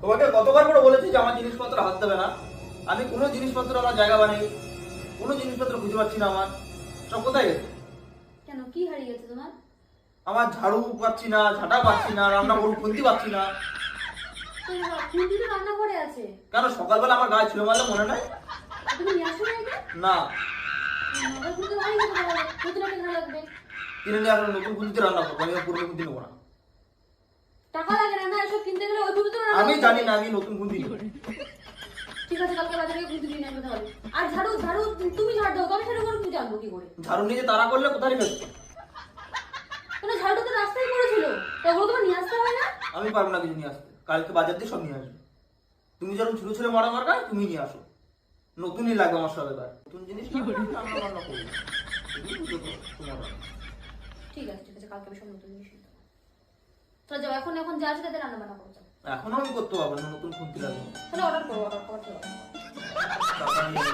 তোমাকে কতবার করে বলেছি যে আমার জিনিসপত্র হাত দেবে না। আমি কোনো জিনিসপত্র আমার জায়গা বানাই, কোনো জিনিসপত্র খুঁজে পাচ্ছি না। আমার সব কোথায় গেছে? কেন কি হারিয়ে গেছে তোমার? আমার ঝাড়ু পাচ্ছি না, ঝাঁটা পাচ্ছি না, রান্না করু খুন্তি পাচ্ছি না। খুন্তি তো রান্নাঘরে আছে। কেন সকালবেলা আমার গায়ে ছুঁড়ে মারলে মনে নাই? তুমি নিয়ে আসো না এটা? না, আমার খুন্তি হারিয়ে গেছে তাহলে নতুন একটা ঘরে লাগবে। কিনে নিয়ে আসলে নতুন খুন্তিতে রান্না করবো, আমি পুরনো খুন্তি নেবো না। টাকা লাগে না না, এসব কিনতে গেলে ওই খুন্তি তো রান্না আমি করতে জানি হবে। না, আমি নতুন খুন্তি নেবো। ঠিক আছে, কালকে বাজারে গিয়ে খুন্তি কিনে আনবে তাহলে। আর ঝাড়ু ঝাড়ু তুমি ঝাড় দাও, আমি ঝাড়ু করে খুঁজে আনবো কি করে? ঝাড়ু নিয়ে যে তাড়া করলে কোথায় রেখেছো? কেন ঝাড়ুটা তো রাস্তায় পড়েছিল, তা ওগুলো তোমার নিয়ে আসতে হবে না? আমি পারবো না কিছু নিয়ে আসতে, কালকে বাজার দিয়ে সব নিয়ে আসবে। তুমি যখন ছুঁড়ে ছুঁড়ে মারা দরকার তুমি নিয়ে আসো। নতুনই লাগবে আমার সব এবার, নতুন জিনিস লাগবে, রান্না বান্না করবো। এগুলো বুঝে তো তোমার ব্যাপার। ঠিক আছে ঠিক আছে, কালকে আমি সব নতুন জিনিস নিতে হবে। তাহলে যাও, এখন এখন যা আছে তাতে রান্না বান্না করতে হবে। এখনো আমি করতে পারবো না, নতুন খুন্তি লাগবে। তাহলে অর্ডার করো, অর্ডার করতে হবে। টাকা নিয়ে